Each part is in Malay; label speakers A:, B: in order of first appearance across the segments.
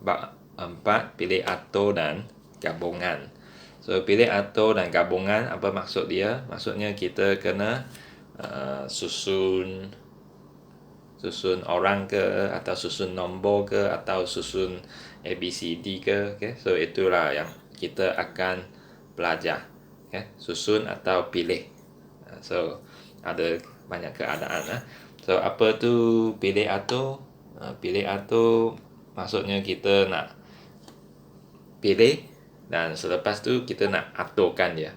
A: 4, pilih atur dan gabungan. So pilih atur dan gabungan, apa maksud dia? Maksudnya kita kena susun orang ke, atau susun nombor ke, atau susun ABCD ke. Okay? So itulah yang kita akan belajar. Okay? Susun atau pilih. So ada banyak keadaan. So apa tu pilih atur? Pilih atur maksudnya kita nak pilih, dan selepas tu kita nak aturkan dia.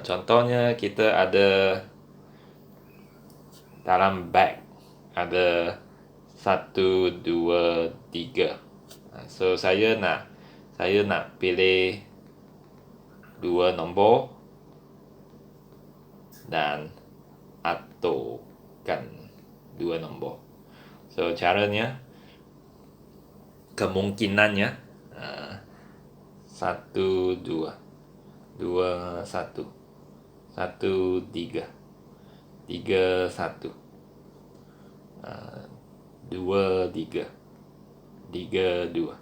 A: Contohnya kita ada dalam bag ada 1, 2, 3. So saya nak pilih 2 nombor dan aturkan 2 nombor. So caranya, kemungkinannya 1, 2, 2, 1, 1, 3, 3, 1, 2, 3, 3, 2.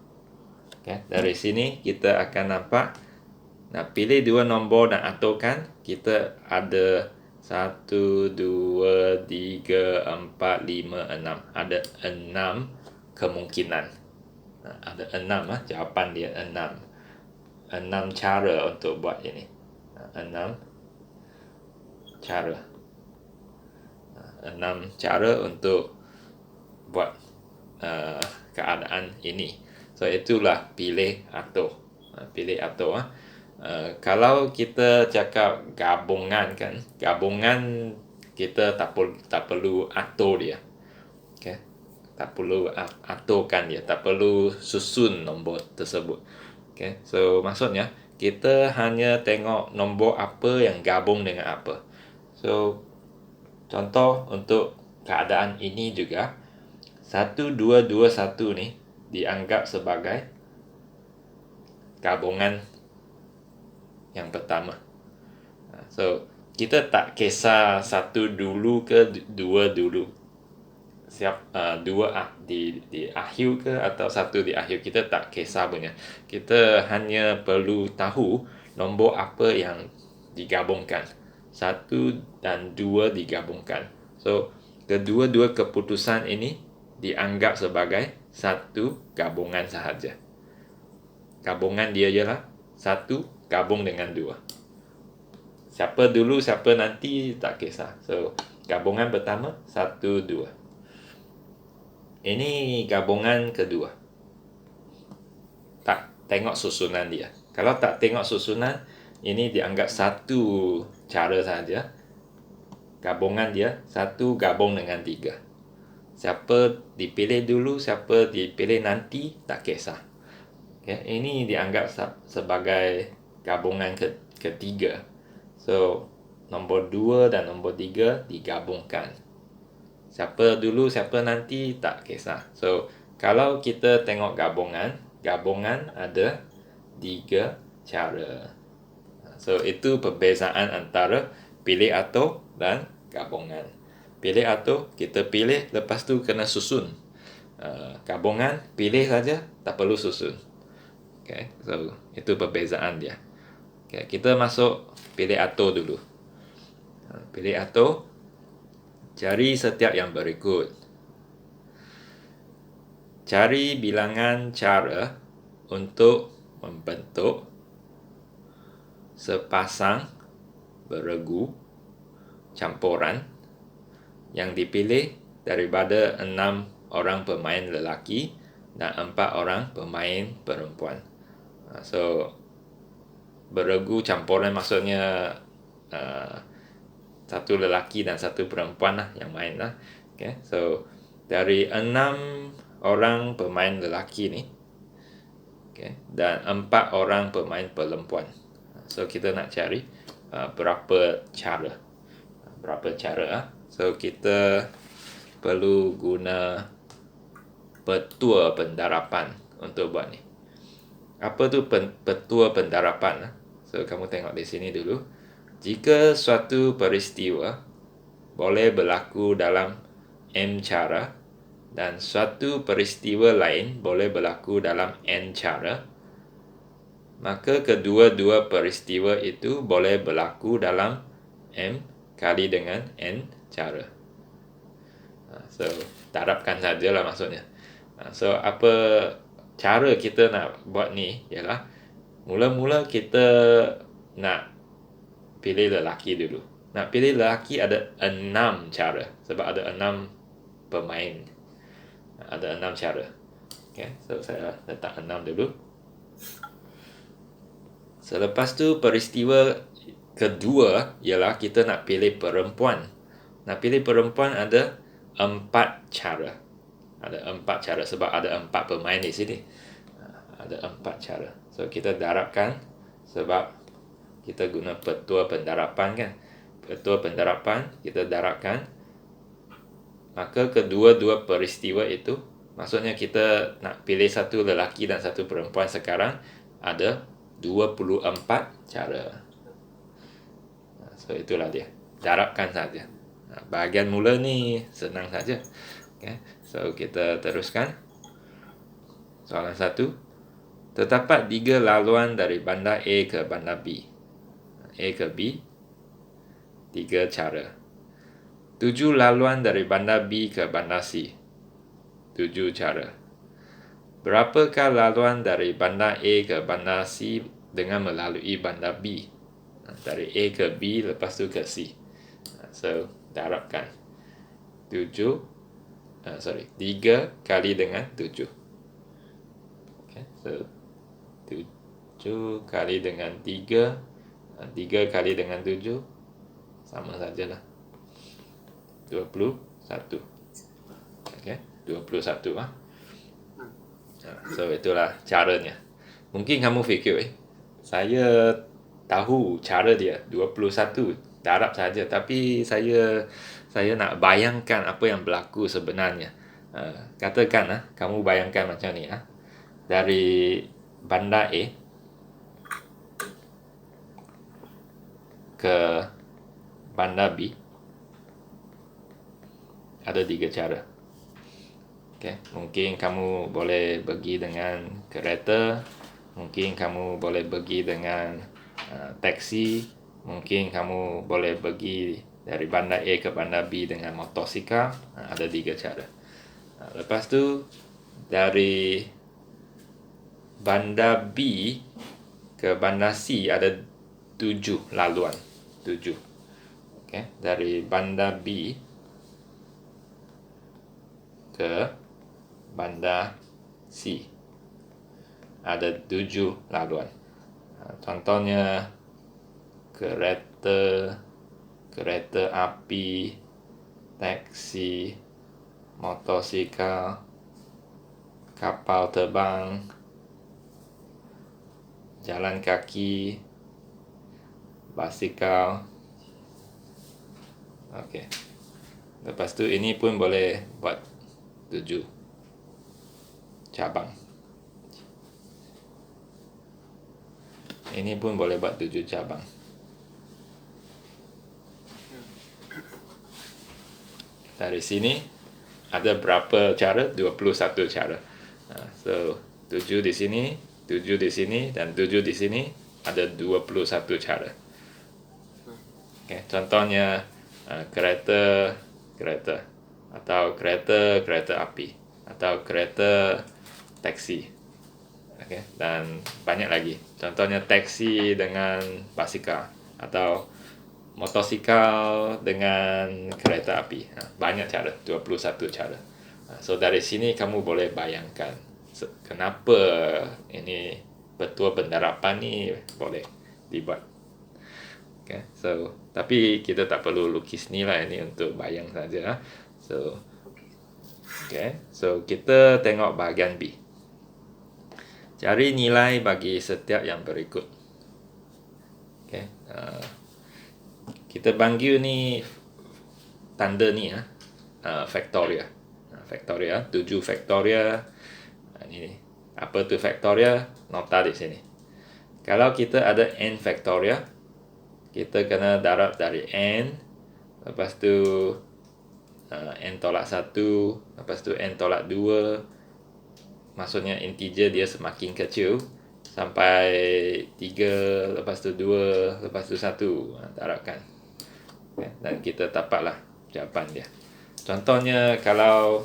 A: Okay. Dari sini kita akan nampak, nak pilih 2 nombor dan aturkan, kita ada 1, 2, 3, 4, 5, 6. Ada 6 kemungkinan. Ada 6 jawapan dia 6. 6 cara untuk buat ini. 6 cara. 6 cara untuk buat keadaan ini. So itulah pilih atur. Pilih atur. Kalau kita cakap gabungan kan, gabungan kita tak perlu atur dia. Okay? Tak perlu aturkan dia, tak perlu susun nombor tersebut. Okay? So maksudnya kita hanya tengok nombor apa yang gabung dengan apa. So contoh untuk keadaan ini juga, 1, 2, 2, 1 ni dianggap sebagai gabungan yang pertama. So kita tak kisah 1 dulu ke 2 dulu, dua di akhir ke atau 1 di akhir, kita tak kisah punya. Kita hanya perlu tahu nombor apa yang digabungkan. 1 dan 2 digabungkan. So kedua-dua keputusan ini dianggap sebagai satu gabungan sahaja. Gabungan dia ialah 1 gabung dengan 2. Siapa dulu siapa nanti tak kisah. So gabungan pertama 1, 2. Ini gabungan kedua. Tak tengok susunan dia. Kalau tak tengok susunan, ini dianggap satu cara saja. Gabungan dia 1 gabung dengan 3. Siapa dipilih dulu, siapa dipilih nanti, tak kisah. Okay, ini dianggap sebagai gabungan ketiga. So nombor 2 dan nombor 3 digabungkan. Siapa dulu, siapa nanti, tak kisah. So kalau kita tengok gabungan ada 3 cara. So itu perbezaan antara pilih atur dan gabungan. Pilih atur, kita pilih, lepas tu kena susun. Gabungan, pilih saja, tak perlu susun. Okay, so itu perbezaan dia. Okay, kita masuk pilih atur dulu. Pilih atur, cari setiap yang berikut. Cari bilangan cara untuk membentuk sepasang beregu campuran yang dipilih daripada 6 orang pemain lelaki dan 4 orang pemain perempuan. So beregu campuran maksudnya satu lelaki dan satu perempuan lah yang main lah. Okay, so dari 6 orang pemain lelaki ni, okay, dan 4 orang pemain perempuan. So kita nak cari berapa cara. So kita perlu guna petua pendarapan untuk buat ni. Apa tu petua pendarapan? So kamu tengok di sini dulu. Jika suatu peristiwa boleh berlaku dalam M cara dan suatu peristiwa lain boleh berlaku dalam n cara, maka kedua-dua peristiwa itu boleh berlaku dalam m kali dengan n cara. So, darabkan sajalah maksudnya. So, apa cara kita nak buat ni ialah mula-mula kita nak pilih lelaki dulu. Nak pilih lelaki ada 6 cara sebab ada 6 pemain. Ada 6 cara. Okay, so saya letak 6 dulu. Selepas tu peristiwa kedua ialah kita nak pilih perempuan. Nak pilih perempuan ada 4 cara. Ada 4 cara sebab ada 4 pemain di sini. Ada 4 cara. So kita darabkan sebab kita guna petua pendarapan kan. Petua pendarapan kita darabkan. Maka kedua-dua peristiwa itu, maksudnya kita nak pilih satu lelaki dan satu perempuan sekarang, ada 24 cara. So itulah dia. Darabkan saja. Bahagian mula ni senang saja. Okay. So kita teruskan. Soalan 1. Terdapat 3 laluan dari bandar A ke bandar B. A ke B, 3 cara. 7 laluan dari bandar B ke bandar C, 7 cara. Berapakah laluan dari bandar A ke bandar C dengan melalui bandar B? Dari A ke B, lepas tu ke C. So, darabkan. 3 kali dengan 7. Okay, so 7 kali dengan 3, 3 kali dengan 7, sama sajalah. 21. Okay, 21 ah. So itulah caranya. Mungkin kamu fikir saya tahu cara dia 21 darab saja, tapi saya nak bayangkan apa yang berlaku sebenarnya. Katakan kamu bayangkan macam ni dari bandar A ke bandar B ada 3 cara. Okay. Mungkin kamu boleh pergi dengan kereta, mungkin kamu boleh pergi dengan taksi, mungkin kamu boleh pergi dari bandar A ke bandar B dengan motosikal. Ada 3 cara. Lepas tu dari bandar B ke bandar C ada 7 laluan. 7. Okay. Dari bandar B ke bandar C ada 7 laluan. Contohnya kereta api, taksi, motosikal, kapal terbang, jalan kaki, basikal. Okey. Lepas tu ini pun boleh buat 7 cabang. Ini pun boleh buat 7 cabang. Dari sini ada berapa cara? 21 cara. So 7 di sini, 7 di sini dan 7 di sini ada 21 cara. Okay. Contohnya kereta atau kereta api atau kereta taksi. Okay. Dan banyak lagi. Contohnya taksi dengan basikal atau motosikal dengan kereta api. Banyak cara, 21 cara. So dari sini kamu boleh bayangkan kenapa ini petua pendarapan ni boleh dibuat. Okay. So tapi kita tak perlu lukis ni lah, ini untuk bayang saja. So okay. So kita tengok bahagian B. Cari nilai bagi setiap yang berikut. Okay. Kita panggil ni tanda ni factorial. Factorial, 7 factorial. Ini apa tu factorial? Nota di sini. Kalau kita ada n factorial, kita kena darab dari n, lepas tu n tolak 1, lepas tu n tolak 2, maksudnya integer dia semakin kecil sampai 3, lepas tu 2, lepas tu 1, darabkan. Okay. Dan kita dapatlah jawapan dia. Contohnya kalau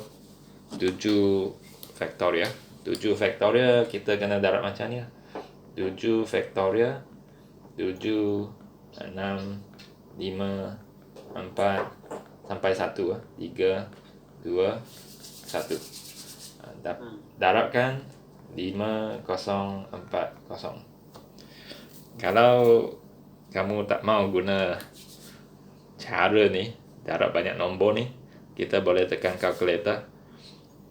A: 7 faktorial, 7 faktorial kita kena darab macam ni. 7 faktorial, 7, 6, 5, 4 sampai 1, 3, 2, 1. Darabkan 5040. Kalau kamu tak mau guna cara ni, darab banyak nombor ni, kita boleh tekan calculator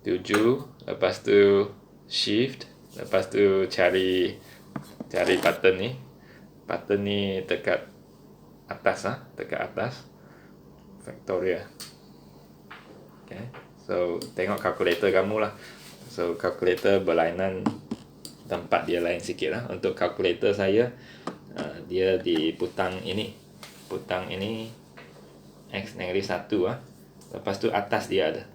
A: 7, lepas tu shift, lepas tu cari button ni. Button ni dekat atas, dekat atas factorial. Okay. So tengok calculator kamu lah. So calculator berlainan, tempat dia lain sikit lah. Untuk calculator saya, dia di putang ini x negatif 1, lepas tu atas dia ada.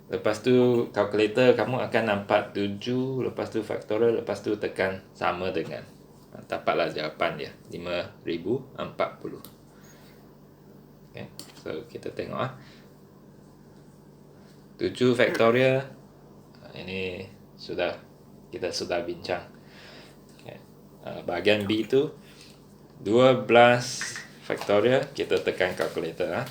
A: Lepas tu calculator kamu akan nampak 7, lepas tu faktorial, lepas tu tekan sama dengan, dapatlah jawapan dia 5040. Okay. So kita tengok 7 faktorial ini kita sudah bincang. Okay. Bahagian B tu 12 faktorial, kita tekan calculator.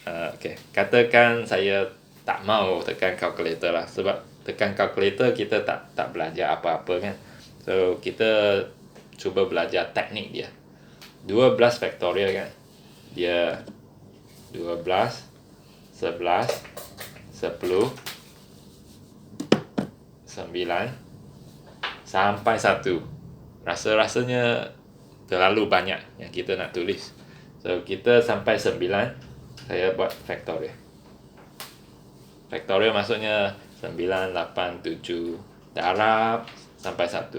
A: Okay. Katakan saya tak mau tekan calculator lah, sebab tekan calculator kita tak belajar apa-apa kan. So kita cuba belajar teknik dia. 12 faktorial kan, dia 12, 11, 10, 9 sampai 1. Rasanya terlalu banyak yang kita nak tulis. So kita sampai 9, saya buat faktorial. Faktorial maksudnya 9, 8, 7, darab sampai 1.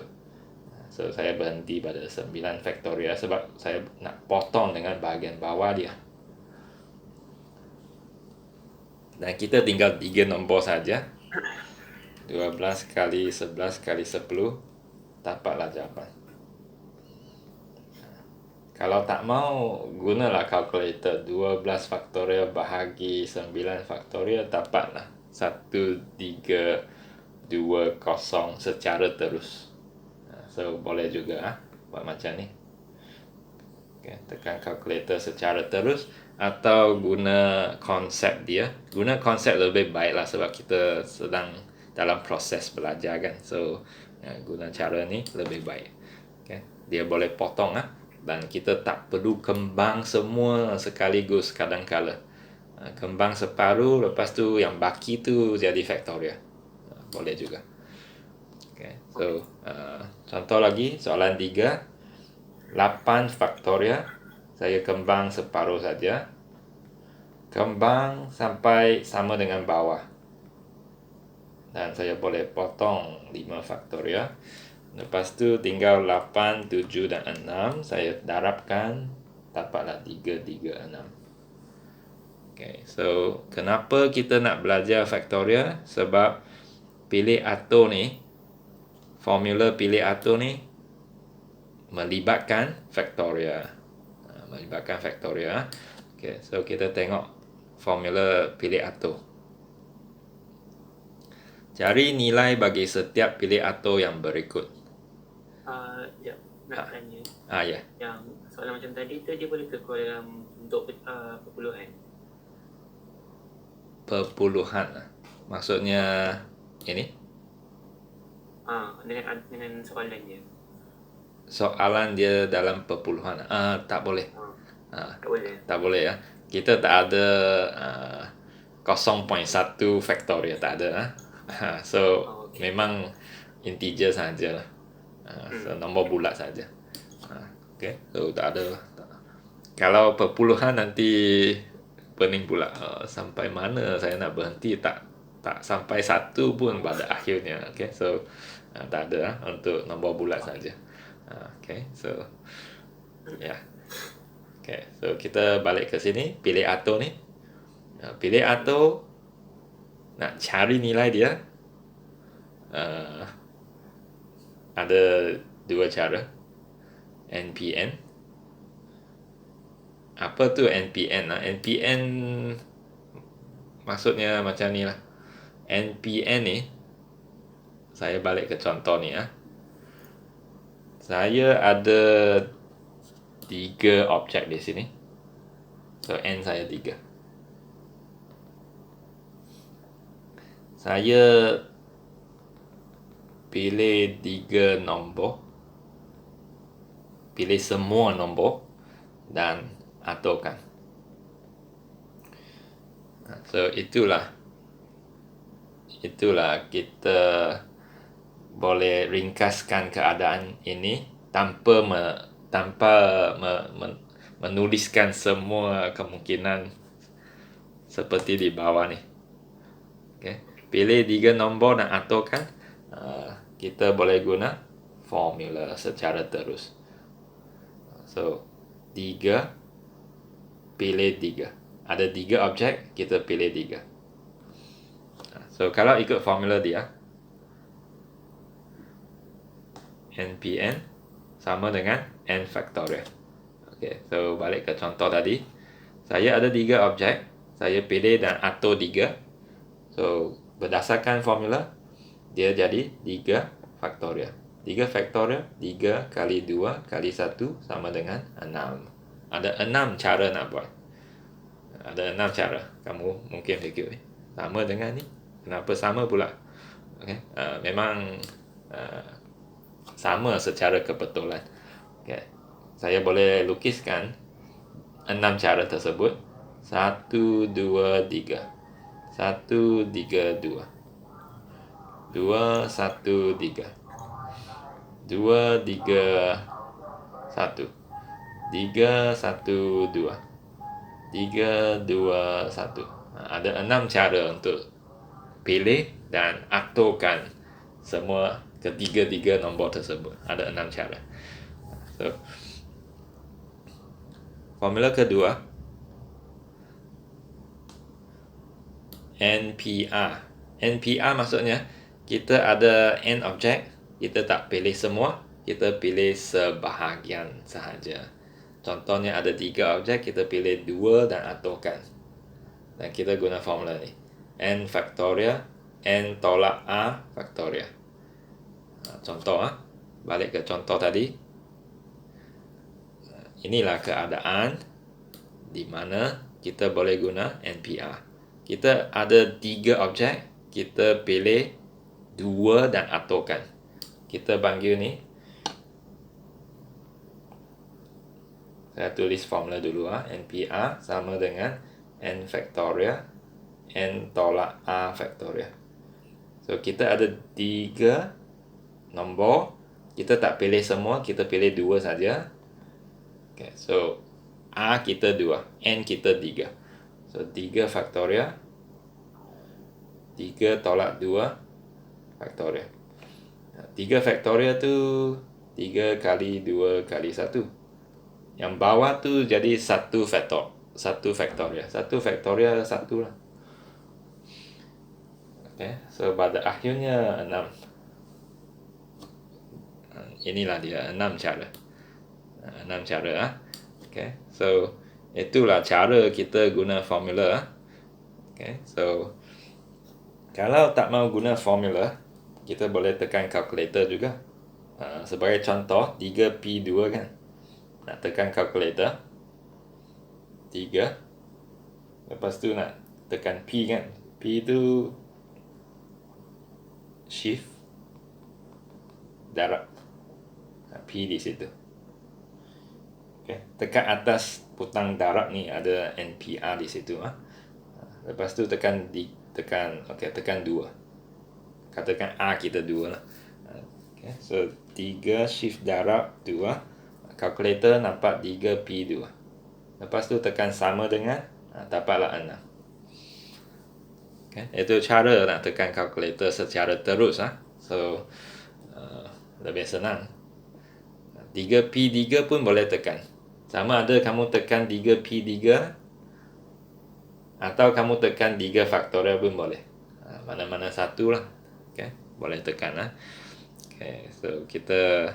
A: So saya berhenti pada 9 faktorial sebab saya nak potong dengan bahagian bawah dia. Dan kita tinggal 3 nombor saja. 12 kali 11 kali 10, dapatlah jawapan. Kalau tak mau, gunalah calculator. 12 faktorial bahagi 9 faktorial, dapatlah 1320 secara terus. So boleh juga buat macam ni. Okay, tekan calculator secara terus, atau guna konsep dia. Guna konsep lebih baik lah sebab kita sedang dalam proses belajar kan. So guna cara ni lebih baik. Okay. Dia boleh potong dan kita tak perlu kembang semua sekaligus kadang-kala. Kembang separuh, lepas tu yang baki tu jadi faktorial. Boleh juga. Okay. So contoh lagi, soalan 3, 8 faktorial. Saya kembang separuh saja. Kembang sampai sama dengan bawah. Dan saya boleh potong 5 faktorial. Lepas tu tinggal 8, 7 dan 6. Saya darabkan, dapatlah 3, 3, 6. Okay, so kenapa kita nak belajar faktorial? Sebab pilih atur ni, formula pilih atur ni melibatkan faktorial. Okay, so kita tengok formula pilih atur. Cari nilai bagi setiap pilih atur yang berikut.
B: Ya, nak tanya.
A: Ya.
B: Yang soalan macam tadi tu, dia boleh ke dalam bentuk perpuluhan?
A: Perpuluhan maksudnya ini?
B: Dengan soalan dia.
A: Soalan dia dalam perpuluhan. Tak boleh.
B: Tak boleh.
A: Tak boleh ya. Kita tak ada 0.1 faktorial, tak ada. So okay. Memang integer saja lah. So nombor bulat saja. Okay. So tak ada. Kalau perpuluhan nanti pening pula. Sampai mana saya nak berhenti, tak sampai 1 pun pada akhirnya. Okay. So tak ada untuk nombor bulat saja. Okay. So yeah. Okay, so kita balik ke sini, pilih auto ni. Pilih auto, nak cari nilai dia. Ada dua cara. NPN. Apa tu NPN? NPN maksudnya macam ni lah. NPN ni, saya balik ke contoh ni. Saya ada 3 objek di sini. So N saya 3. Saya pilih 3 nombor. Pilih semua nombor dan aturkan. So itulah kita boleh ringkaskan keadaan ini tanpa menuliskan semua kemungkinan seperti di bawah ni. Okay. Pilih 3 nombor dan aturkan. Kita boleh guna formula secara terus. So 3, pilih 3. Ada 3 objek, kita pilih 3. So kalau ikut formula dia, NPN sama dengan N factorial. Okay, so balik ke contoh tadi. Saya ada 3 objek, saya pilih dan atur 3. So berdasarkan formula, dia jadi 3 factorial. 3 factorial, 3 kali 2 kali 1 sama dengan 6. Ada 6 cara nak buat. Ada 6 cara. Kamu mungkin fikir, sama dengan ni? Kenapa sama pula? Okay. Memang sama secara kebetulan. Okay. Saya boleh lukiskan 6 cara tersebut. 1, 2, 3. 1, 3, 2. 2, 1, 3. 2, 3, 1. 3, 1, 2. 3, 2, 1. Ada 6 cara untuk pilih dan aturkan semua ketiga-tiga nombor tersebut. Ada 6 cara. So, formula kedua, NPR. NPR maksudnya kita ada N objek, kita tak pilih semua, kita pilih sebahagian sahaja. Contohnya ada 3 objek, kita pilih 2 dan aturkan. Dan kita guna formula ni. N factorial, N tolak A factorial. Contoh, balik ke contoh tadi. Inilah keadaan di mana kita boleh guna NPR. Kita ada 3 objek, kita pilih 2 dan aturkan. Kita panggil ni, saya tulis formula dulu. NPR sama dengan N factorial, N tolak A factorial. So kita ada 3 nombor, kita tak pilih semua, kita pilih 2 saja. Okay, so A kita 2, N kita 3. So 3 factorial, 3 tolak 2 factorial. 3 factorial tu 3 kali 2 kali 1. Yang bawah tu jadi 1 factorial. 1 factorial 1 lah. Okay, so pada akhirnya 6. Inilah dia 6 cara. 6 cara. Okay, so itulah cara kita guna formula. Okay, so kalau tak mau guna formula, kita boleh tekan calculator juga. Sebagai contoh, 3P2 kan. Nak tekan calculator 3. Lepas tu nak tekan P kan. P tu shift darab. P di situ. Okay. Tekan atas butang darab ni ada NPR di situ. Lepas tu tekan 2. Katakan A kita 2 lah. Okay. So 3 shift darab 2. Kalkulator nampak 3P2. Lepas tu tekan sama dengan, dapatlah 6. Okay. Itu cara nak tekan kalkulator secara terus. So lebih senang. 3P3 pun boleh tekan. Sama ada kamu tekan 3P3 atau kamu tekan 3 faktorial pun boleh. Mana-mana satu lah. Okay. Boleh tekan lah. Okay. So kita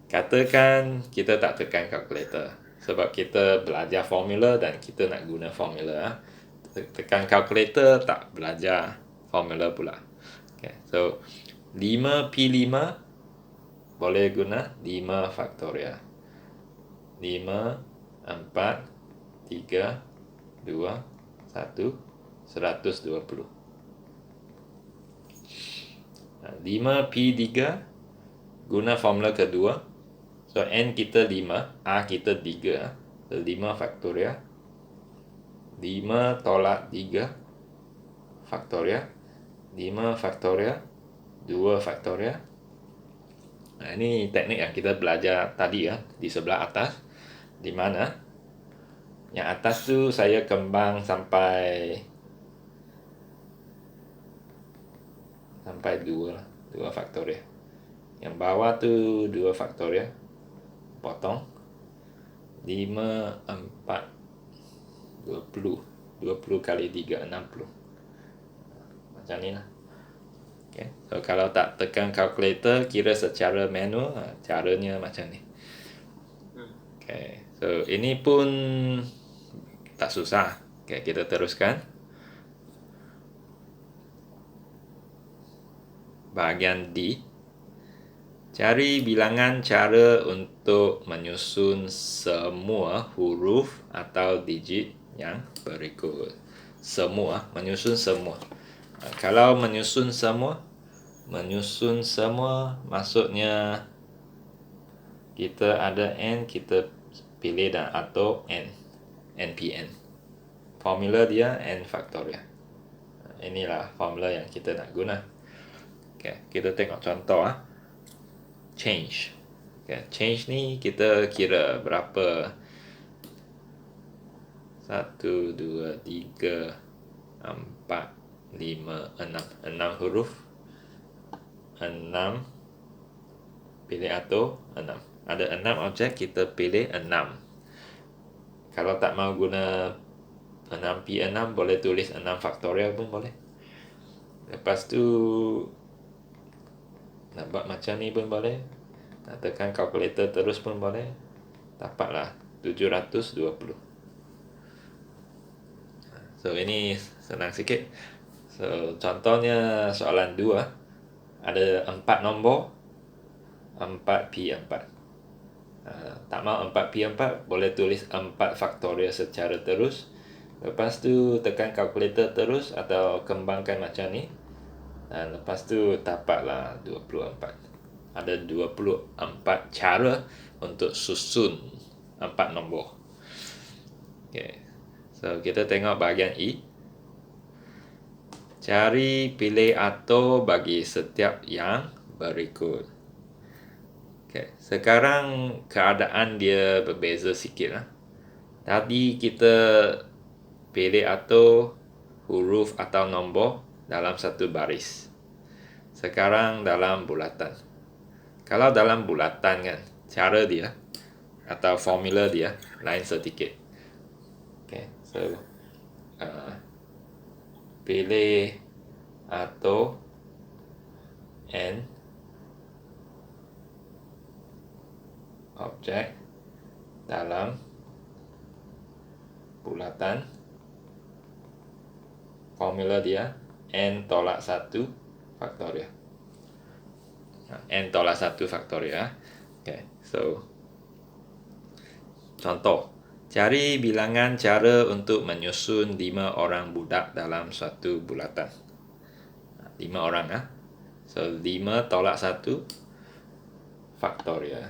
A: katakan kita tak tekan kalkulator. Sebab kita belajar formula dan kita nak guna formula. Tekan kalkulator tak belajar formula pula. Okay. So 5P5 boleh guna 5 faktorial. 5, 4, 3, 2, 1, 120. 5P3 guna formula kedua. So N kita 5, A kita 3. So 5 faktorial. 5 tolak 3 faktorial. 5 faktorial. 2 faktorial. Ini teknik yang kita belajar tadi ya, di sebelah atas. Di mana yang atas tu saya kembang sampai 2 faktorial. Yang bawah tu 2 faktorial. Potong 5, 4, 20 kali 3, 60. Macam ni lah. Okay. So kalau tak tekan kalkulator, kira secara manual, caranya macam ni. Okay. So ini pun tak susah. Okay, kita teruskan. Bahagian D. Cari bilangan cara untuk menyusun semua huruf atau digit yang berikut. Semua, menyusun semua. Kalau menyusun semua maksudnya kita ada N, kita pilih dan atau NPN. Formula dia N faktorial. Inilah formula yang kita nak guna. Okay, kita tengok contoh change. Okay, change ni kita kira berapa? 1, 2, 3, 4, 5, 6 huruf. 6 pilih atau 6. Ada 6 objek, kita pilih 6. Kalau tak mau guna 6P6, boleh tulis 6 faktorial pun boleh. Lepas tu nak buat macam ni pun boleh. Nak tekan kalkulator terus pun boleh. Dapatlah 720. So ini senang sikit. So contohnya soalan 2. Ada 4 nombor, 4P4. Tak mau 4P4, boleh tulis 4 faktorial secara terus. Lepas tu tekan kalkulator terus atau kembangkan macam ni. Dan lepas tu dapatlah 24. Ada 24 cara untuk susun 4 nombor. Okay. So kita tengok bahagian E. Cari, pilih atau bagi setiap yang berikut. Okay. Sekarang keadaan dia berbeza sikit lah. Tadi kita pilih atau huruf atau nombor dalam satu baris. Sekarang dalam bulatan. Kalau dalam bulatan kan, cara dia atau formula dia lain sedikit. Okay. So pilih atau N objek dalam bulatan. Formula dia N tolak 1 faktorial. N tolak 1 faktorial. Okay, so contoh, cari bilangan cara untuk menyusun 5 orang budak dalam suatu bulatan. 5 orang So 5 tolak 1 faktorial.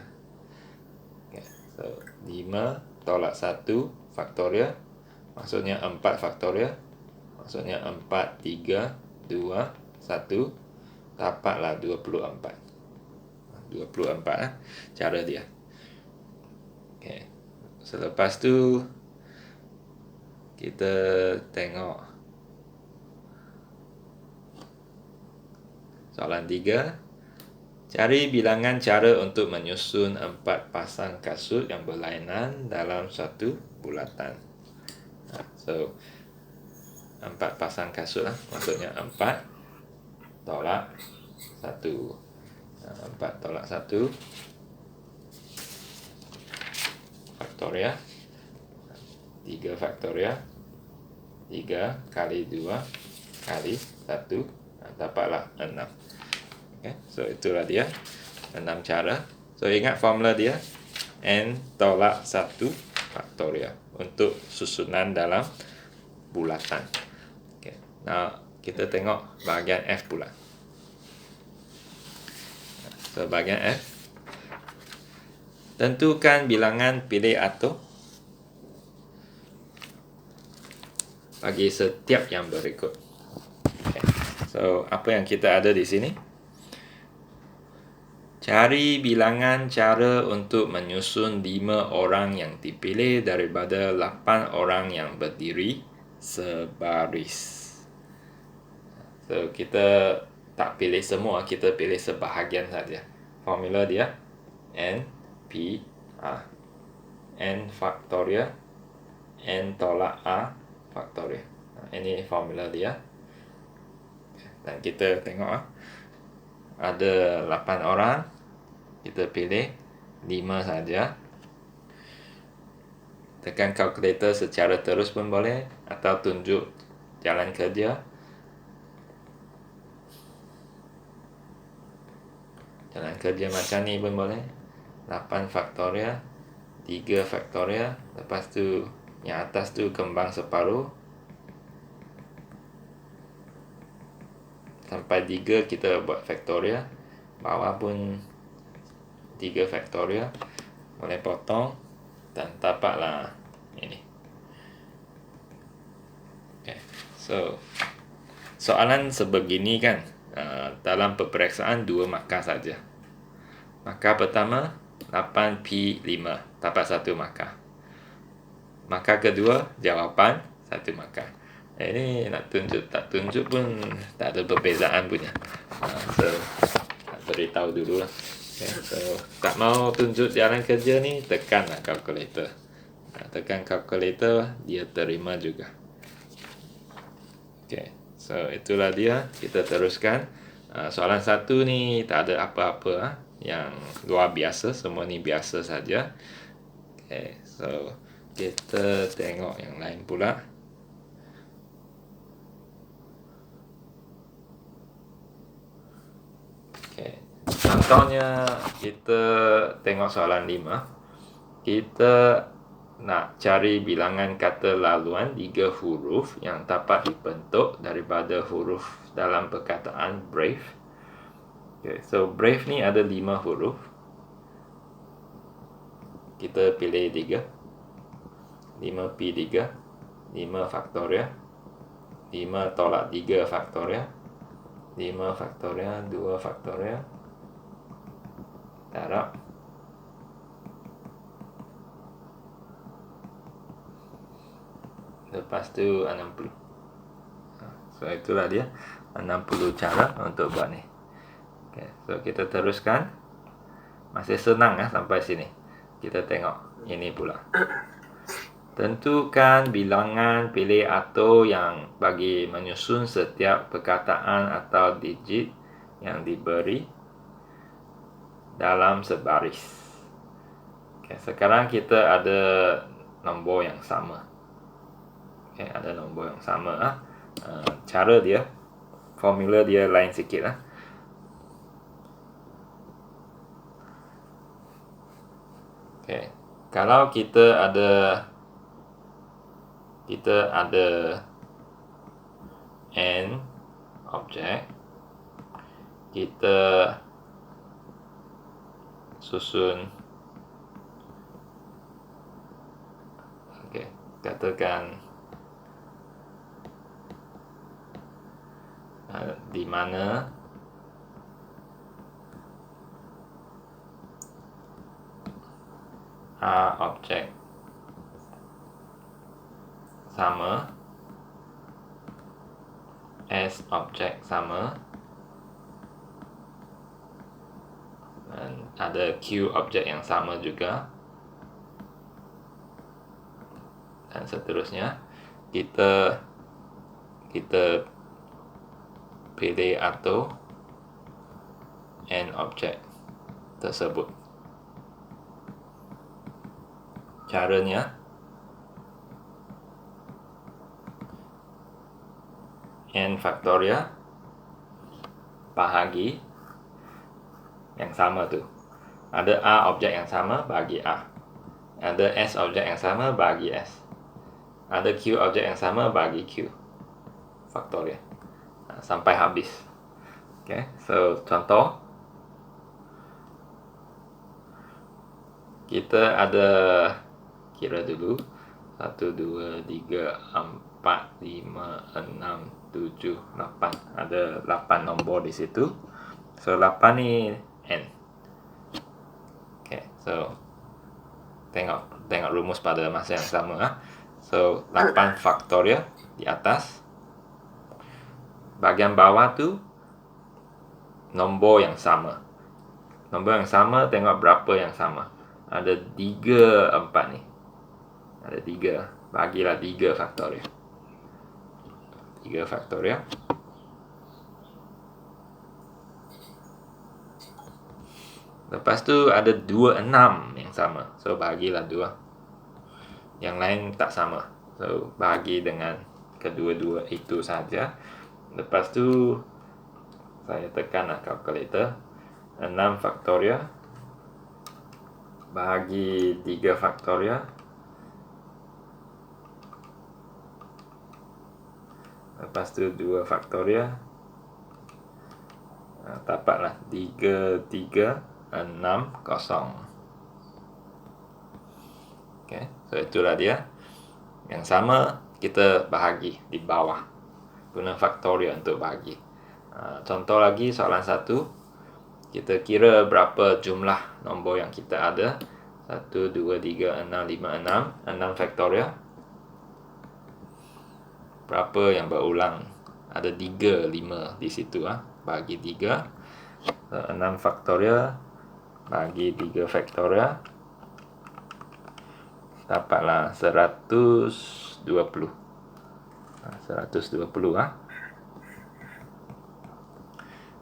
A: Okay, so 5 tolak 1 faktorial maksudnya 4 faktorial. Maksudnya 4, 3, 2, 1. Dapatlah 24. 24 cara dia. Okay. Selepas tu kita tengok soalan 3. Cari bilangan cara untuk menyusun 4 pasang kasut yang berlainan dalam suatu bulatan. So 4 pasang kasut lah. Maksudnya 4 tolak 1. 4 tolak 1 faktorial. 3 faktorial. 3 kali 2 kali 1 dapatlah 6. Okay, so itulah dia 6 cara. So ingat formula dia n tolak 1 faktorial untuk susunan dalam bulatan. Okay. Now kita tengok bahagian F pula. So bahagian F, tentukan bilangan pilih atau bagi setiap yang berikut. Okay. So apa yang kita ada di sini? Cari bilangan cara untuk menyusun 5 orang yang dipilih daripada 8 orang yang berdiri sebaris. So kita tak pilih semua, kita pilih sebahagian saja. Formula dia n p a. N faktorial n tolak a faktorial. Ini formula dia. Dan kita tengok ada 8 orang, kita pilih 5 saja. Tekan kalkulator secara terus pun boleh, atau tunjuk jalan kerja. Jalan kerja macam ni pun boleh. 8 faktorial, 3 faktorial, lepas tu yang atas tu kembang separuh sampai 3 kita buat faktorial, bawah pun 3 faktorial, boleh potong dan dapatlah ini. Okay. So soalan sebegini kan, dalam peperiksaan 2 markah saja. Markah pertama 8P5 dapat 1 markah. Markah kedua jawapan 1 markah. Ini nak tunjuk tak tunjuk pun tak ada perbezaan punya. So beritahu dulu lah. Okay, so tak mau tunjuk jalan kerja ni, tekanlah kalkulator. Tekan kalkulator, dia terima juga. Okay, so itulah dia. Kita teruskan. Soalan 1 ni tak ada apa-apa yang luar biasa, semua ni biasa saja. Okay, so kita tengok yang lain pula. Okay. Contohnya kita tengok soalan 5. Kita nak cari bilangan kata laluan 3 huruf yang dapat dibentuk daripada huruf dalam perkataan brave. Okay, so brave ni ada 5 huruf. Kita pilih 3. 5P3, 5 faktorial, 5 tolak 3 faktorial, 5 faktorial, 2 faktorial, darab, lepas tu 60. So itulah dia 60 cara untuk buat ni. Okay, so kita teruskan. Masih senang sampai sini. Kita tengok ini pula. Tentukan bilangan pilih atau yang bagi menyusun setiap perkataan atau digit yang diberi dalam sebaris. Okay, sekarang kita ada nombor yang sama. Okay, ada nombor yang sama. Cara dia, formula dia lain sikit lah. Okay, kalau kita ada n objek, kita susun, okay, katakan di mana A objek sama, S objek sama, Dan ada Q objek yang sama juga. Dan seterusnya kita pilih atau N objek tersebut. Caranya N faktorial bahagi yang sama tu. Ada A objek yang sama, bagi A. Ada S objek yang sama, bagi S. Ada Q objek yang sama, bagi Q. Faktorial. Sampai habis. Okay, so contoh. Kita ada, kira dulu, 1, 2, 3, 4, 5, 6, 7, 8. Ada 8 nombor di situ. So 8 ni N. Okay, so tengok rumus pada masa yang sama. So 8 faktorial di atas. Bahagian bawah tu nombor yang sama. Nombor yang sama, tengok berapa yang sama. Ada 3, 4 ni. Ada 3. Bagilah 3 faktorial. 3 faktorial. Lepas tu ada 2, 6 yang sama. So bahagilah 2. Yang lain tak sama. So bahagi dengan kedua-dua itu saja. Lepas tu saya tekanlah kalkulator. 6 faktorial bahagi 3 faktorial. Lepas tu 2 faktorial. Dapatlah 3, 3, 6, 0. Okay, so itulah dia. Yang sama kita bahagi di bawah. Guna faktorial untuk bahagi. Contoh lagi soalan 1. Kita kira berapa jumlah nombor yang kita ada. 1, 2, 3, 6, 5, 6. 6 faktorial. Berapa yang berulang? Ada 3, 5 di situ. Bagi 3. 6 faktorial bagi 3 faktorial. Dapatlah 120. 120.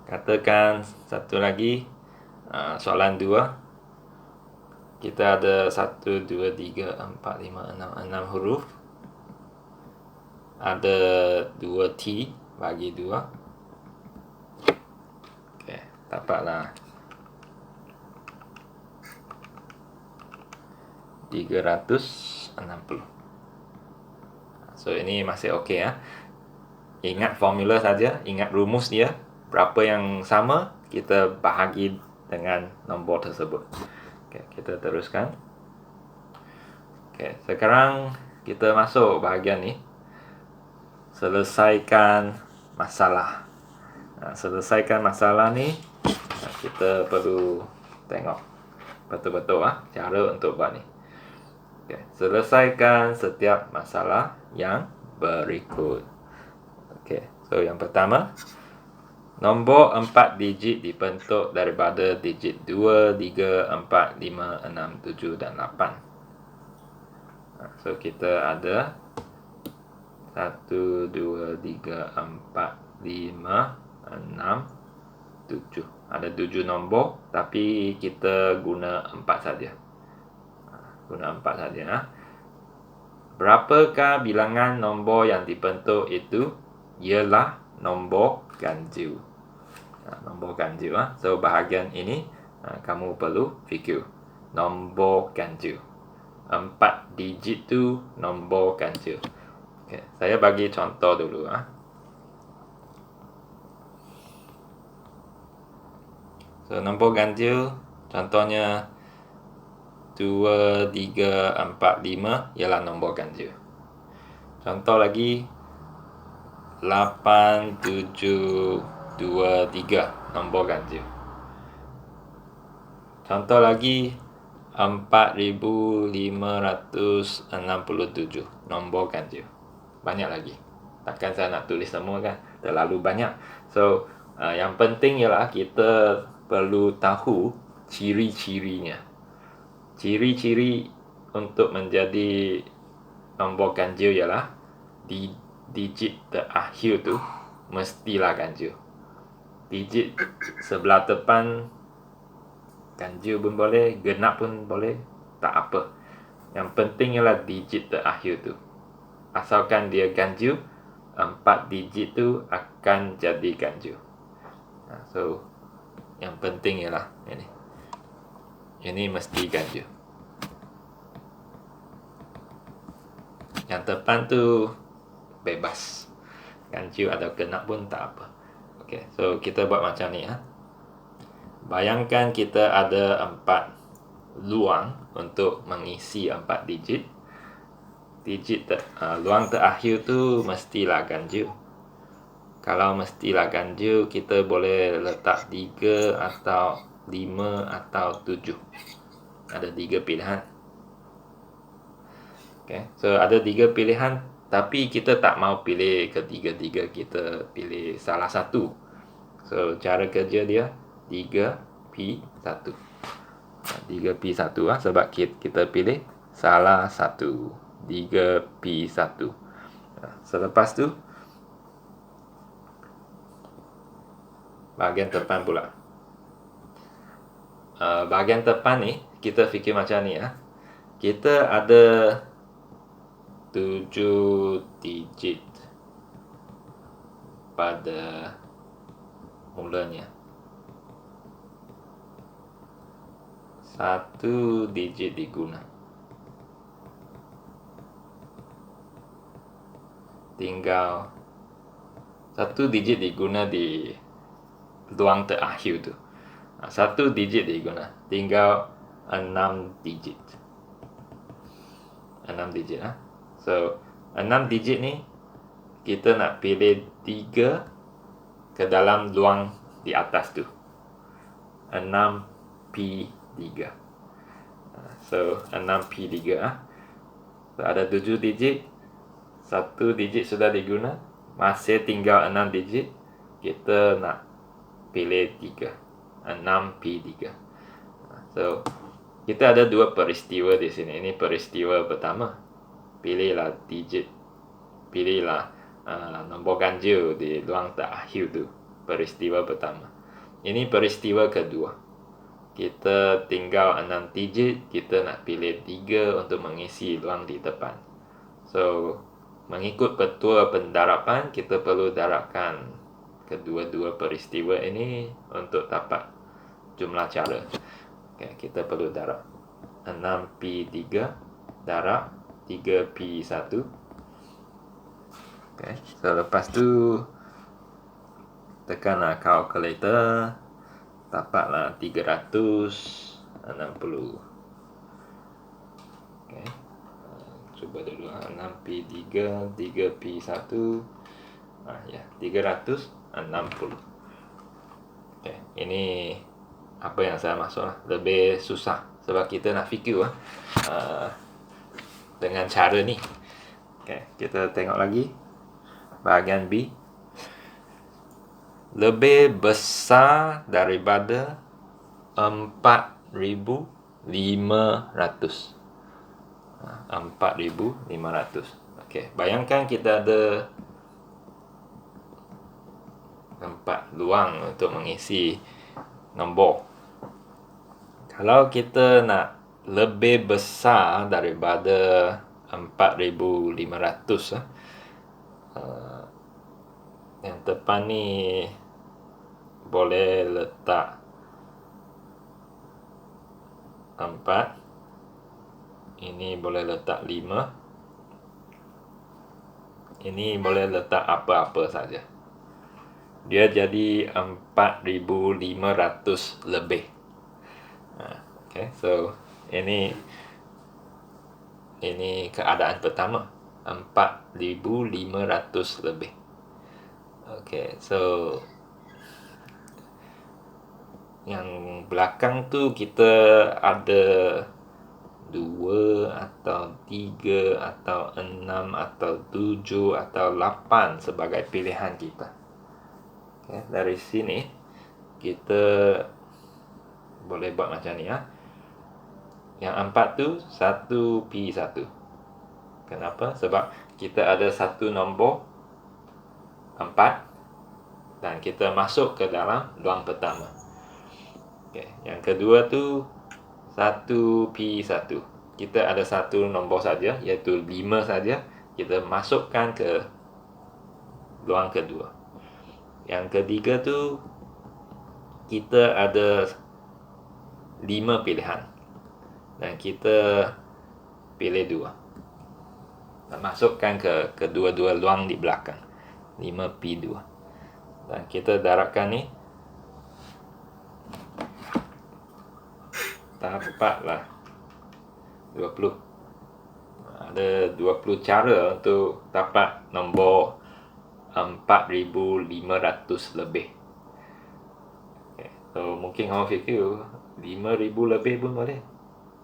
A: Katakan satu lagi. Soalan 2. Kita ada 1, 2, 3, 4, 5, 6 huruf. Ada 2T bagi 2. Okay, dapatlah 360. So ini masih okey ya. Ingat formula saja, ingat rumus dia. Berapa yang sama kita bahagi dengan nombor tersebut. Okay, kita teruskan. Okay, sekarang kita masuk bahagian ni. Selesaikan masalah. Selesaikan masalah ni kita perlu tengok betul-betul cara untuk buat ni. Okay. Selesaikan setiap masalah yang berikut. Okay. So yang pertama, nombor 4 digit dibentuk daripada digit 2, 3, 4, 5, 6, 7 dan 8. So kita ada 1, 2, 3, 4, 5, 6, 7. Ada 7 nombor, tapi kita guna 4 saja. Guna 4 saja. Berapakah bilangan nombor yang dibentuk itu? Ialah nombor ganjil. Nombor ganjil. So bahagian ini kamu perlu fikir. Nombor ganjil. 4 digit tu nombor ganjil. Okay, saya bagi contoh dulu. So nombor ganjil contohnya 2, 3, 4, 5 ialah nombor ganjil. Contoh lagi 8, 7, 2, 3 nombor ganjil. Contoh lagi 4567 nombor ganjil. Banyak lagi. Takkan saya nak tulis semua kan? Terlalu banyak. So yang penting ialah kita perlu tahu ciri-cirinya. Ciri-ciri untuk menjadi nombor ganjil ialah di digit terakhir tu mestilah ganjil. Digit sebelah depan ganjil pun boleh, genap pun boleh, tak apa. Yang penting ialah digit terakhir tu. Asalkan dia ganjil, 4 digit tu akan jadi ganjil. So, yang penting ialah ini. Ini mesti ganjil. Yang depan tu bebas. Ganjil atau genap pun tak apa. Okay, so kita buat macam ni. Bayangkan kita ada 4 luang untuk mengisi 4 digit. Luang terakhir tu mestilah ganjil. Kalau mestilah ganjil, kita boleh letak 3 atau 5 atau 7. Ada 3 pilihan. Okay, so ada 3 pilihan, tapi kita tak mau pilih ketiga-tiga, kita pilih salah satu. So cara kerja dia 3P1. 3P1 sebab kita pilih salah satu. 3P1. Selepas tu bahagian depan pula. Bahagian depan ni kita fikir macam ni. Kita ada 7 digit pada mulanya. 1 digit diguna. Tinggal 1 digit diguna di luang terakhir tu. 1 digit diguna. Tinggal 6 digit. 6 digit. So 6 digit ni kita nak pilih 3 ke dalam luang di atas tu. 6P3. So 6P3. So ada 7 digit. 1 digit sudah diguna. Masih tinggal 6 digit. Kita nak pilih 3. 6P3. So kita ada 2 peristiwa di sini. Ini peristiwa pertama. Pilihlah digit. Pilihlah nombor ganjil di luang terakhir tu. Peristiwa pertama. Ini peristiwa kedua. Kita tinggal 6 digit. Kita nak pilih 3 untuk mengisi luang di depan. So mengikut ketua pendarapan, kita perlu darabkan kedua-dua peristiwa ini untuk dapat jumlah cara. Okay, kita perlu darab 6P3 darab 3P1. Okay, so lepas tu tekanlah calculator, dapatlah 360. Okay, cuba dulu 6P3 3P1. Ya, 360. Okay, ini apa yang saya maksud lebih susah sebab kita nak fikir dengan cara ni. Okay, kita tengok lagi bahagian B. Lebih besar daripada 4,500. 4,500. Okay, bayangkan kita ada 4 luang untuk mengisi nombor. Kalau kita nak lebih besar daripada 4,500, yang depan ni boleh letak 4. Ini boleh letak 5. Ini boleh letak apa-apa saja. Dia jadi 4,500 lebih. Okay, so ini keadaan pertama, 4,500 lebih. Okay, so yang belakang tu kita ada 2 atau 3 atau 6 atau 7 atau 8 sebagai pilihan kita. Okay, dari sini kita boleh buat macam ni ya. Yang 4 tu 1P1. Kenapa? Sebab kita ada satu nombor 4 dan kita masuk ke dalam luang pertama. Okay. Yang kedua tu 1P1. Kita ada satu nombor saja, iaitu 5 saja. Kita masukkan ke luang kedua. Yang ketiga tu kita ada 5 pilihan dan kita pilih 2 dan masukkan ke kedua-dua luang di belakang 5P2 dan kita darabkan ni, dapatlah 20. Ada 20 cara untuk dapat nombor 4,500 lebih. Okay. So mungkin kamu fikir 5,000 lebih pun boleh,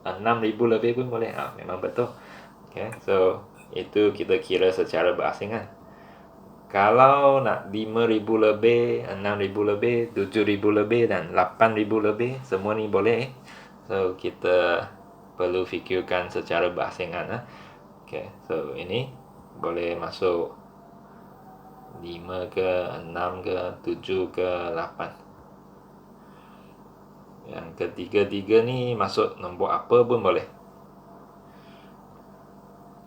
A: 6,000 lebih pun boleh. Memang betul. Okay. So itu kita kira secara berasingan. Kalau nak 5,000 lebih, 6,000 lebih, 7,000 lebih dan 8,000 lebih, semua ni boleh. So kita perlu fikirkan secara berasingan. Okay. So ini boleh masuk 5 ke, 6 ke, 7 ke, 8. Yang ketiga-tiga ni masuk nombor apa pun boleh.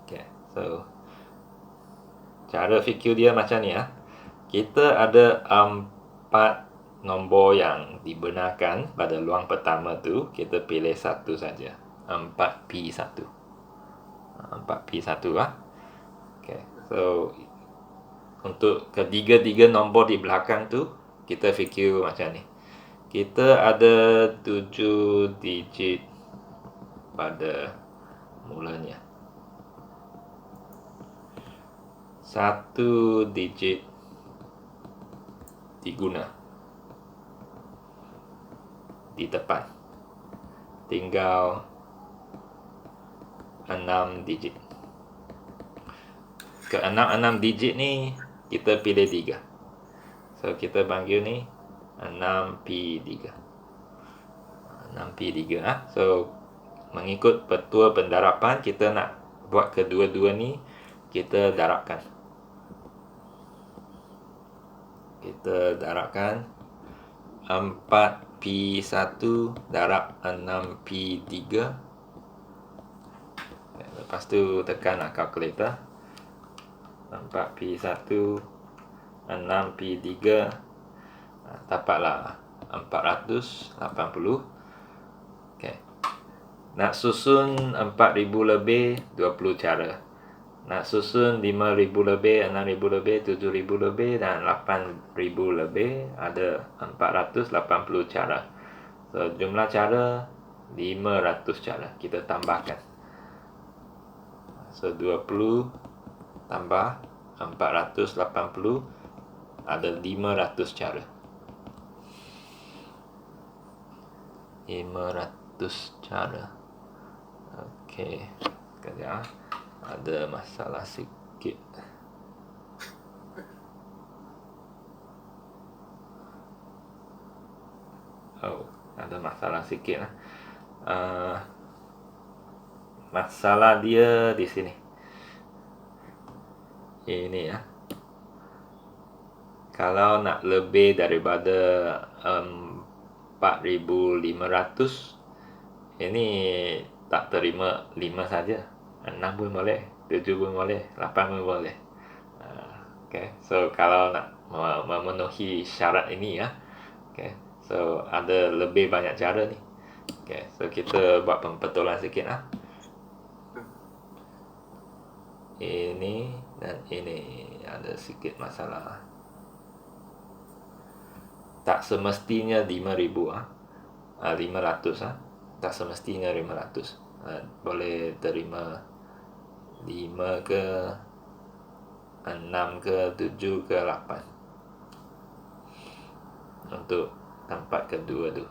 A: Okay. So cara fikir dia macam ni ya. Kita ada 4 nombor yang dibenarkan pada luang pertama tu, kita pilih satu saja. 4P1. 4P1 lah. Okay. So untuk ketiga-tiga nombor di belakang tu, kita fikir macam ni. Kita ada 7 digit pada mulanya. 1 digit diguna di depan. Tinggal 6 digit. Ke 6 digit ni kita pilih 3. So kita panggil ni 6P3. 6P3 So mengikut petua pendarapan, kita nak buat kedua-dua ni, kita darabkan. Kita darabkan 4P1 darab 6P3. Lepas tu tekan kalkulator. 4P1 6P3 dapatlah 480. Okay. Nak susun 4,000 lebih 20 cara. Nak susun 5,000 lebih, 6,000 lebih, 7,000 lebih dan 8,000 lebih, ada 480 cara. So jumlah cara 500 cara. Kita tambahkan. So 20 tambah 480 ada 500 cara. 500 cara. Okey. Sekejap. Ada masalah sikit. Ada masalah sikit lah. Masalah dia di sini. Ini ya. Kalau nak lebih daripada 4,500, ini tak terima 5 saja. 6 pun boleh, 7 pun boleh, 8 pun boleh. Okay. So kalau nak memenuhi syarat ini ya. Okay. So ada lebih banyak cara ni. Okay. So kita buat pembetulan sikit lah. Ini dan ini ada sikit masalah. Tak semestinya 5,000 500 tak semestinya 500. Boleh terima 5 ke, 6 ke, 7 ke, 8 untuk tempat kedua tu.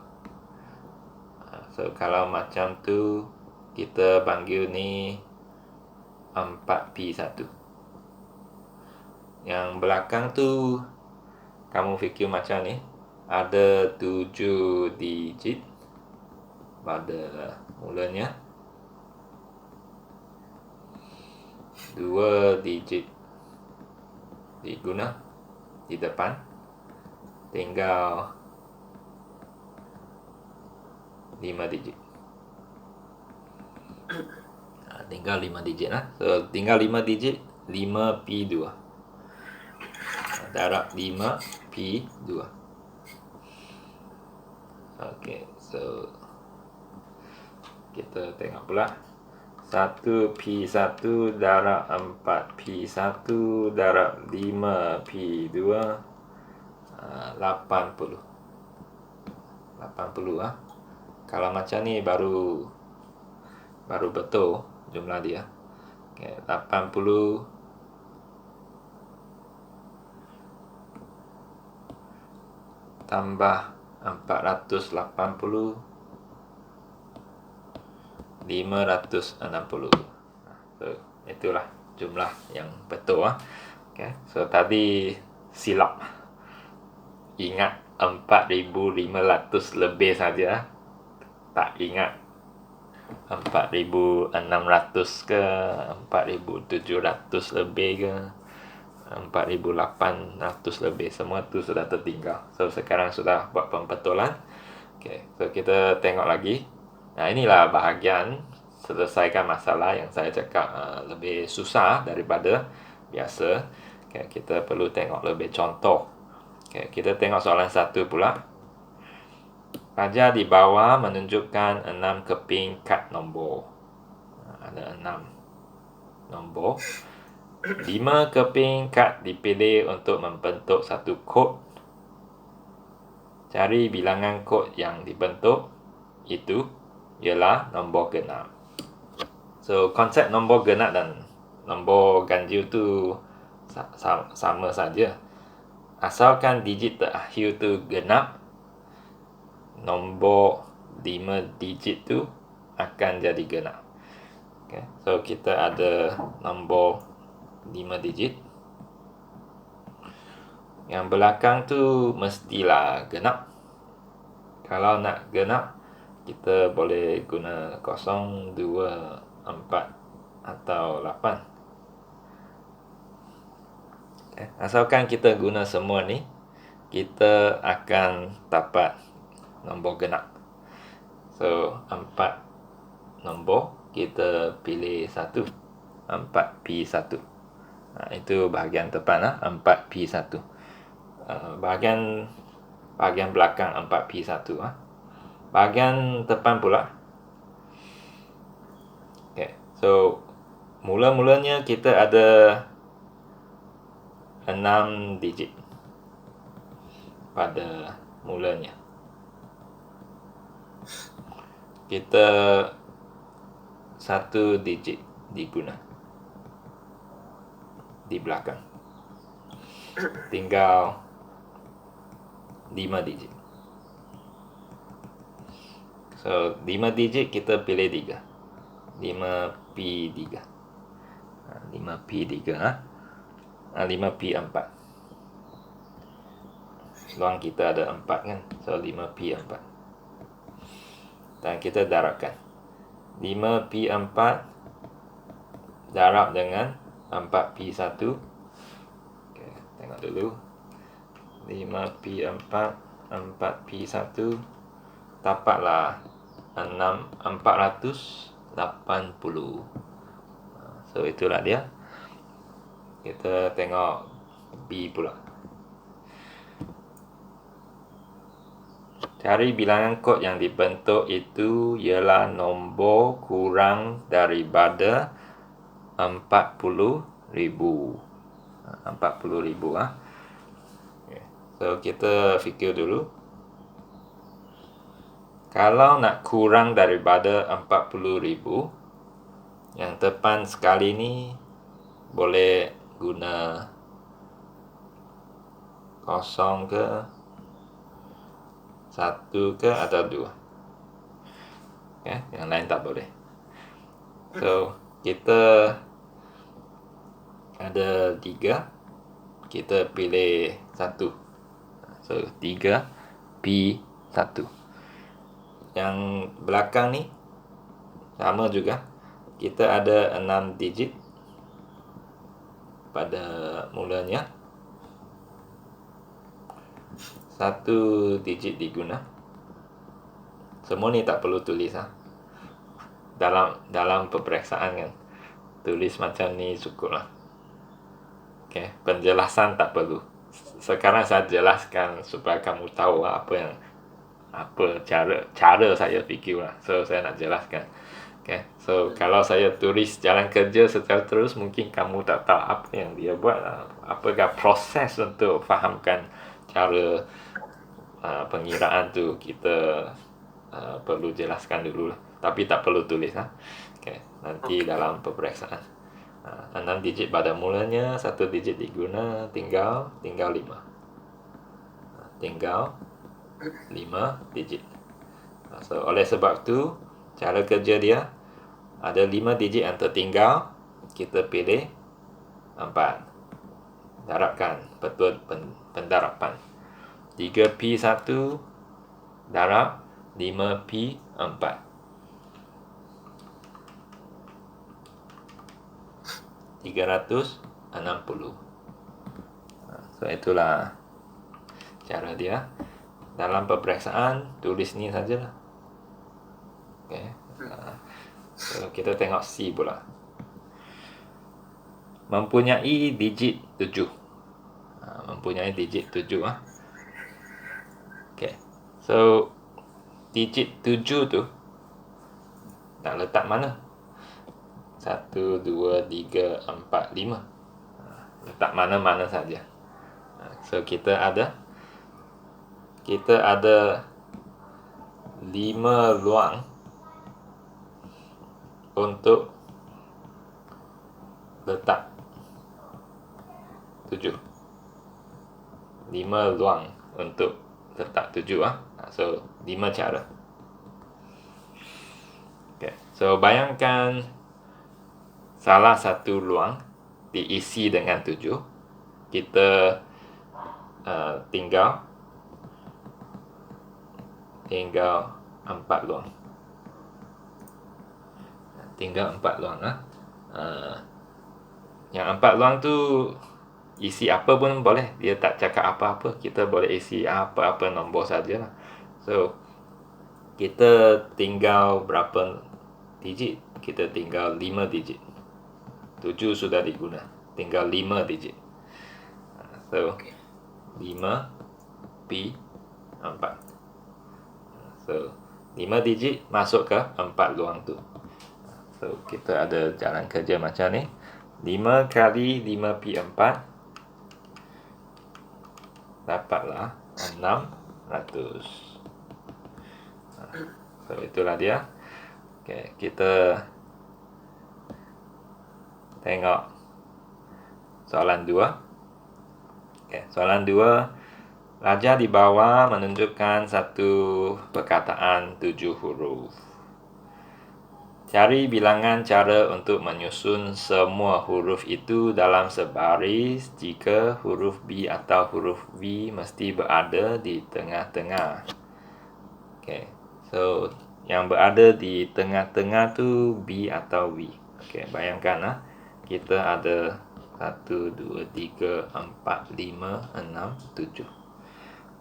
A: So kalau macam tu, kita panggil ni 4P1. Yang belakang tu kamu fikir macam ni, ada 7 digit pada mulanya 2 digit diguna di depan, tinggal 5 digit. Tinggal 5 digit lah. So tinggal 5 digit, 5P2. Darab 5P2. Okay, so kita tengok pula. 1P1 darab 4P1 darab 5P2, 80. 80 lah. Kalau macam ni baru betul jumlah dia. Okay, 80 tambah 480, 560. So, itulah jumlah yang betul. Okay. So tadi silap. Ingat 4,500 lebih saja. Tak ingat 4,600 ke, 4,700 lebih ke, 4,800 lebih. Semua tu sudah tertinggal. So sekarang sudah buat pembetulan. Okay. So kita tengok lagi. Nah, inilah bahagian selesaikan masalah yang saya cakap lebih susah daripada biasa. Okay, kita perlu tengok lebih contoh. Okay, kita tengok soalan 1 pula. Pelajar di bawah menunjukkan 6 keping kad nombor. Ada 6 nombor. 5 keping kad dipilih untuk membentuk satu kod. Cari bilangan kod yang dibentuk itu ialah nombor genap. So konsep nombor genap dan nombor ganjil tu sama saja. Asalkan digit terakhir tu genap, nombor 5 digit tu akan jadi genap. Okay. So kita ada nombor 5 digit. Yang belakang tu mestilah genap. Kalau nak genap, kita boleh guna 0, 2, 4 atau 8. Asalkan kita guna semua ni, kita akan dapat nombor genap. So 4 nombor, kita pilih 1, 4P1. Itu bahagian depan lah, 4P1. Bahagian belakang 4P1 lah. Bahagian depan pula. Okay. So mula-mulanya kita ada 6 digit pada mulanya. Kita 1 digit diguna di belakang. Tinggal 5 digit. So 5 digit kita pilih 3. 5P3. 5P3 5P4. Luang kita ada 4 kan. So 5P4. Dan kita darabkan. 5P4 darab dengan 4P1. Okay, tengok dulu. 5P4 4P1 dapatlah 480. So itulah dia. Kita tengok B pula. Cari bilangan kod yang dibentuk itu ialah nombor kurang daripada 40,000. 40,000 ah. So kita fikir dulu. Kalau nak kurang daripada 40,000, yang depan sekali ni boleh guna 0 ke, 1 ke atau 2. Okay, yang lain tak boleh. So kita ada 3, kita pilih 1. So 3P1. yang belakang ni sama juga. Kita ada 6 digit pada mulanya. 1 digit diguna. Semua ni tak perlu tulis dalam peperiksaan kan. Tulis macam ni cukup lah. Okay. Penjelasan tak perlu. Sekarang saya jelaskan supaya kamu tahu apa cara saya fikir lah. So saya nak jelaskan. Okay. So kalau saya tulis jalan kerja secara terus, mungkin kamu tak tahu apa yang dia buat lah. Apakah proses untuk fahamkan cara pengiraan tu, kita perlu jelaskan dulu lah. Tapi tak perlu tulis Okay. Nanti dalam peperiksaan. 6 digit pada mulanya, 1 digit diguna, tinggal 5. Tinggal 5 digit. So oleh sebab tu, cara kerja dia ada 5 digit yang tertinggal, kita pilih 4. Darabkan, betul pendarapan. 3P1 darab 5P4. 360. So itulah cara dia. Dalam peperiksaan tulis ni sajalah. Okay. So kita tengok C pula. Mempunyai digit 7. Mempunyai digit 7 Okay. So digit 7 tu nak letak mana? 1, 2, 3, 4, 5. Letak mana-mana saja. So kita ada 5 ruang untuk letak 7. 5 ruang untuk letak 7 So 5 cara. Okay. So bayangkan salah satu ruang diisi dengan 7. Kita tinggal 4 ruang. Tinggal 4 ruang Yang 4 ruang tu isi apa pun boleh. Dia tak cakap apa-apa. Kita boleh isi apa-apa nombor sajalah. So kita tinggal berapa digit? Kita tinggal 5 digit. 7 sudah diguna, tinggal 5 digit. So 5P4. So 5 digit masuk ke 4 ruang tu. So kita ada jalan kerja macam ni. 5 kali 5P4 dapatlah 600. So itulah dia. Okay, kita tengok soalan 2. Okay, soalan 2. Raja di bawah menunjukkan satu perkataan 7 huruf. Cari bilangan cara untuk menyusun semua huruf itu dalam sebaris jika huruf B atau huruf V mesti berada di tengah-tengah. Okay, so yang berada di tengah-tengah tu B atau V. Okay, bayangkan kita ada 1, 2, 3, 4, 5, 6, 7.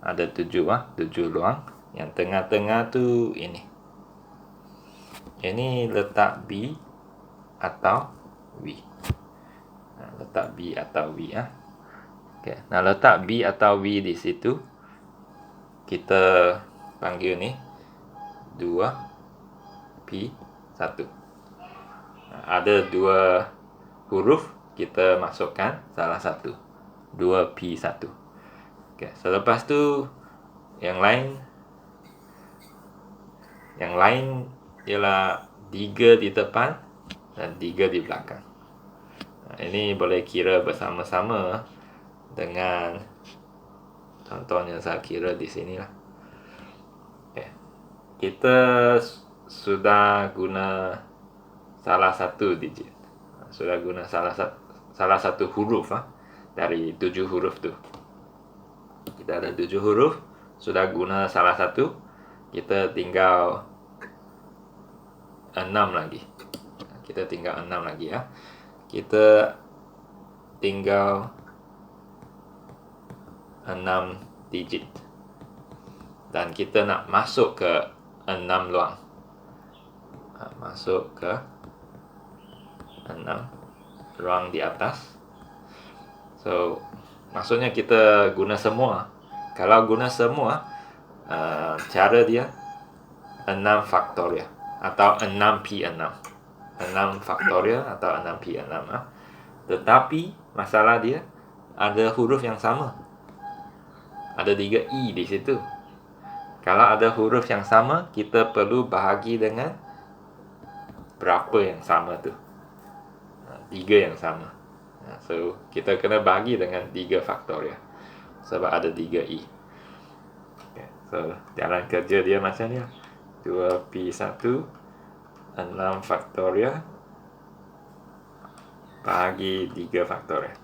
A: Ada 7 ruang. Yang tengah-tengah tu ini. Ini letak B atau V. Letak B atau V Okay. Nah, letak B atau V di situ. Kita panggil ni 2P1. Ada 2 huruf, kita masukkan salah satu, 2P1. Okay. Selepas tu yang lain ialah 3 di depan dan 3 di belakang. Ini boleh kira bersama-sama dengan contohnya saya kira di sinilah. Okay. Kita sudah guna salah satu digit. Sudah guna salah satu huruf dari 7 huruf tu. Kita ada 7 huruf, sudah guna salah satu. kita tinggal 6 lagi. Kita tinggal 6 lagi ya. Kita tinggal 6 digit. Dan kita nak masuk ke 6 luang. Masuk ke 6 ruang di atas. So, maksudnya kita guna semua. Kalau guna semua, cara dia 6 faktorial atau 6P6. 6 faktorial atau 6P6. Tetapi masalah dia ada huruf yang sama. Ada 3 I di situ. Kalau ada huruf yang sama, kita perlu bahagi dengan berapa yang sama tu. 3 yang sama. So, kita kena bahagi dengan 3 faktorial. Sebab ada 3 I. Okay. So, jalan kerja dia macam ni. 2P1, 6 faktorial bahagi 3 faktorial.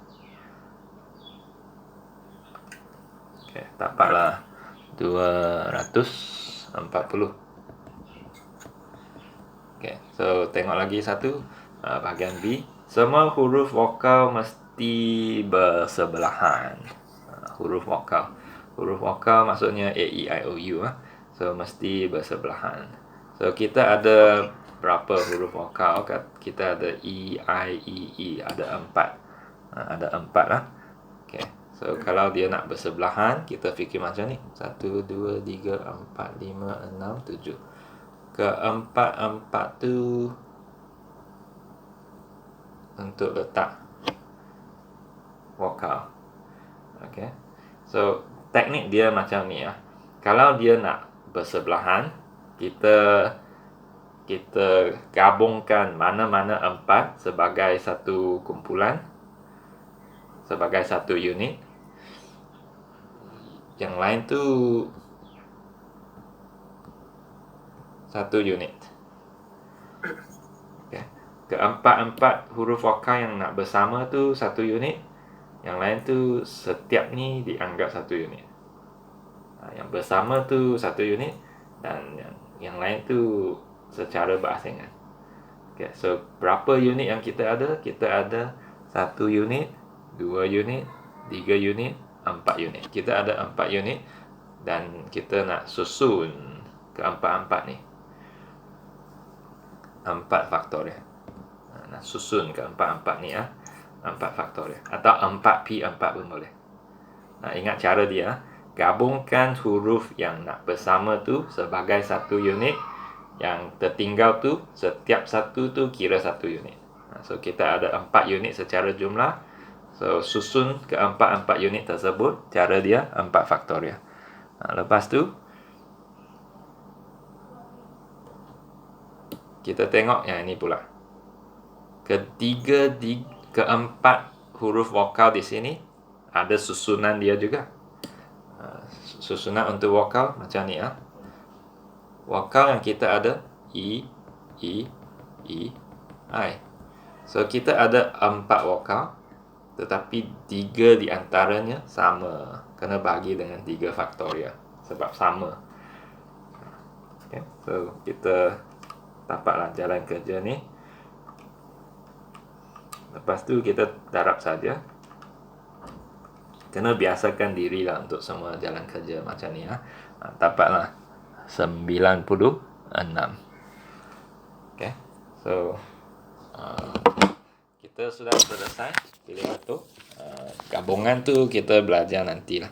A: Okay, dapatlah 240. Okay, so tengok lagi satu, bahagian B. Semua huruf vokal mesti bersebelahan. Huruf vokal maksudnya A, E, I, O, U. So mesti bersebelahan. So kita ada berapa huruf vokal? Kita ada E, I, E, ada 4. Ada 4 lah. Okay. So kalau dia nak bersebelahan, kita fikir macam ni. 1, 2, 3, 4, 5, 6, 7. Keempat-empat tu untuk letak vokal. Okay. So teknik dia macam ni ya. Kalau dia nak bersebelahan, kita gabungkan mana-mana 4 sebagai satu kumpulan, sebagai satu unit. Yang lain tu satu unit. Okay. Keempat-empat huruf vokal yang nak bersama tu satu unit. Yang lain tu setiap ni dianggap satu unit. Yang bersama tu satu unit dan yang lain tu secara berasingan. Okay. So berapa unit yang kita ada? Kita ada 1 unit, 2 unit, 3 unit, 4 unit. Kita ada 4 unit dan kita nak susun keempat-empat ni. 4 faktorial. Nak susun keempat-empat ni 4 faktorial atau 4P4 pun boleh. Ingat cara dia, gabungkan huruf yang nak bersama tu sebagai satu unit. Yang tertinggal tu setiap satu tu kira satu unit. So kita ada 4 unit secara jumlah. So susun keempat-empat unit tersebut, cara dia 4 faktorial. Lepas tu kita tengok yang ini pula. Keempat huruf vokal di sini ada susunan dia juga. Susunan untuk vokal macam ni Vokal yang kita ada I, I, I, I. So kita ada 4 vokal, tetapi 3 di antaranya sama. Kena bagi dengan 3 faktorial sebab sama. Okay. So kita dapatlah jalan kerja ni. Lepas tu kita darab saja. Kena biasakan diri lah untuk semua jalan kerja macam ni dapatlah 96. Okay. So kita sudah selesai pilih betul. Gabungan tu kita belajar nantilah.